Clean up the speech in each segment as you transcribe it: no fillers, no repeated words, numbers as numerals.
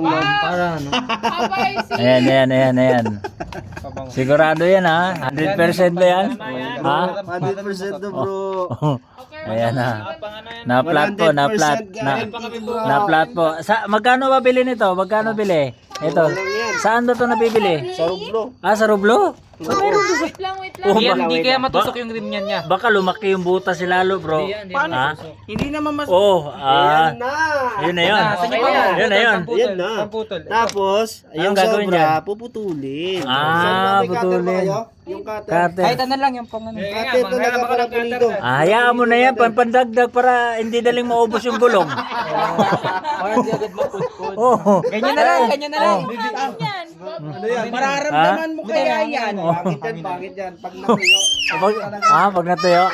Para ano? Ayan. Sigurado yan ha? 100% ba yan? Ha? 100% na bro. Ayan ha. Na-flat po, na-flat po. Magkano ba bili nito? Magkano bili? Ito. Saan ba ito nabibili? Sa Roblo. Ah, sa Roblo? Wait lang. Hindi kaya matusok yung rim niya. Baka lumaki yung butas si Lalo, bro. Ha? Hindi naman mas... Oh, yun na yun. Yun na yun. Yan na. Tapos, yung gagawin sobra, dyan? puputulin. Ah, May cutter ba putulin. kayo? Yung cutter. Cutter. Kahit ano lang yung pang ano. Cutter talaga para pulido. Hayaan mo na yan, pandagdag para hindi daling maubos yung gulong. Oh, Ganyan na lang. Mararamdaman mo kaya yan. Bakit yan? Pag natuyo. pag natuyo.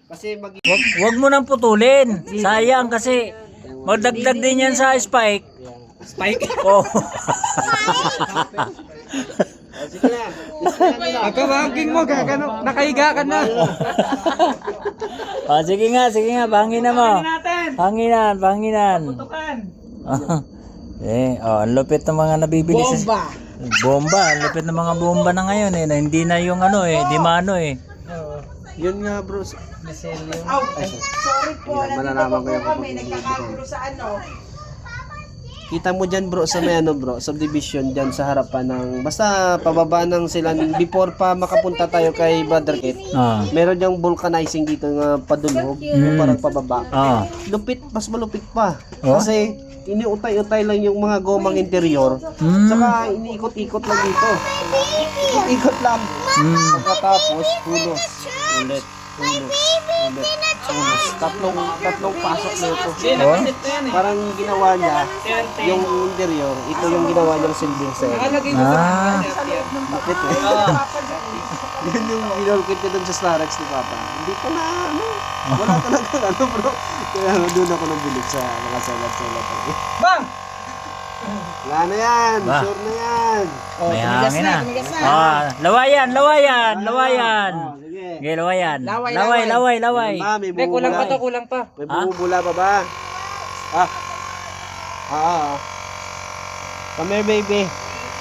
Kasi Wag mo nang putulin. Sayang kasi magdagdag din yan sa spike. Spike. Oh. sige na. Pagkabangking mo, gagano. Nakahiga ka na. Sige nga, banginan mo. Banginan. Ang lupit ng mga nabibili sa... Bomba. Ang lupit ng mga bomba na ngayon eh. Na hindi na yung ano eh, di mano eh. Yun nga bro. Sorry po, nandito po kami, nagkakagulo sa ano. Kita mo dyan bro sa may ano bro, subdivision dyan sa harapan ng, basta pababa ng sila, before pa makapunta tayo kay Brother Kit, meron yung vulcanizing dito nga padulog, yung parang pababa. Lupit, mas malupit pa. Kasi iniutay-utay lang yung mga gomang interior, saka iniikot-ikot lang dito. Ikot lang. Pagkatapos, pulos. Ulit. Tatlong pasok na ito. Parang ginawa niya yung interior, ito yung ginawa niyang silver cell. Bakit eh? Yun yung binulkit niya dun sa Starex ni Papa. Hindi ko na ano. Wala talaga ano bro. Kaya doon ako nagbilig sa mga solar. Bang! Wala na yan. Sure na yan. May hangin na. Lawayan. Sige, lawayan. Laway. Hindi, kulang pa. May bumubula pa ba? Come here, baby.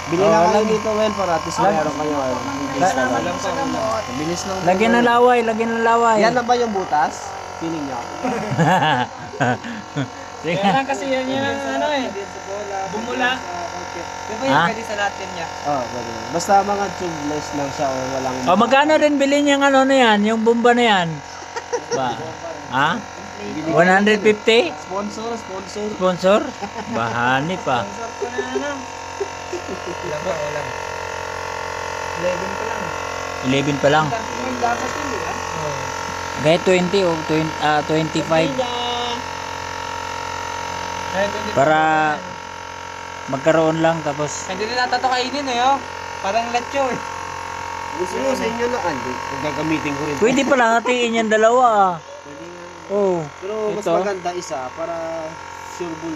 Bili na kayo dito, well, para at least meron kayo. Bilis lang. Lagyan ng laway. Yan na ba yung butas? Feeling niya. Kaya kasi yan ano eh. Bumula. Diba yung pwede sa latin niya? Pwede. Basta mga tubeless lang siya o walang... Magkano rin bilhin yung ano na yan, yung bomba na yan? Ba? 150? Sponsor? Bahani pa. Ilang. 11 pa lang. Gaya 20 o 25. Para magkaroon lang tapos Hindi nila tato kainin eh oh. Parang lacho eh. Gusto nyo sa inyo na gagamitin ko rin. pwede pala hatiin yung dalawa. Oh. Pero mas ito. maganda isa para sure bull.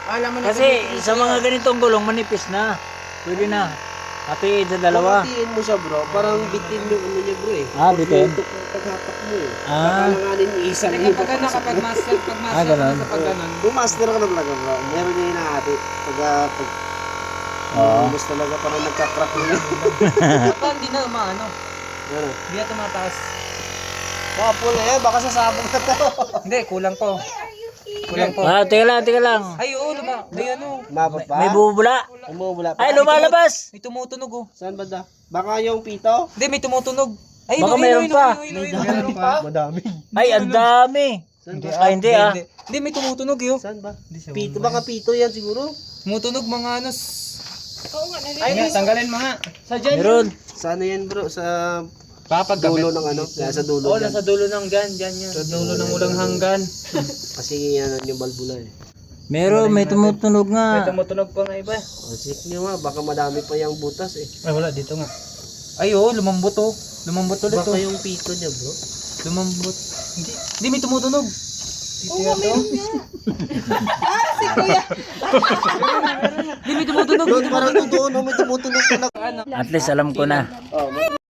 Alam mo na Kasi sa mga ganitong gulong manipis na. Pwede na. Hatiin sa dalawa. Hatiin mo siya bro, parang bitin yung ano niya bro eh. Bitin? Paghatak mo eh. Ah. Kakalanganin yung isa Kasi lang. kapag ano, kapag master ganun. sa pag ganun. Bumaster ka na talaga bro. Meron niya hinahati. Pag gusto talaga parang nagka-crack na yun. Ito hindi na umaano. Ano? Hindi na tumataas. Baka pula yan, baka sasabog na to. Hindi, kulang po. Teka lang. Ay, oo, may ano. Mabot pa? May bubula. Umubula pa. Ay, lumalabas. May tumutunog oh. Saan ba da? Baka yung pito? Hindi, may tumutunog. Ay, Baka meron pa. Meron pa? Madami. Ay, ang dami. Hindi ah. Hindi, may tumutunog yun. Saan ba? Pito, baka pito yan siguro. Tumutunog mga ano. Ay, tanggalin mga. Sa dyan. Meron. Sana yan bro, sa Papagkabit. dulo ng ano? Nasa dulo Oo, dyan. nasa dulo ng gan. Dyan yan. Sa dulo ng ulang hanggan. Kasi yan yung balbula eh. Meron, may tumutunog May nga. tumutunog pa nga iba. Check nyo nga, baka madami pa yung butas eh. Ay, wala. Dito nga. Ay, oo, lumambot oh. Lumambot ulit Baka oh. yung pito niya bro. Lumambot. Hindi, may tumutunog. Oo, meron niya. Si Kuya. Hindi, may tumutunog. Doon parang totoo no, may tumutunog talaga. At least alam ko na. Oh,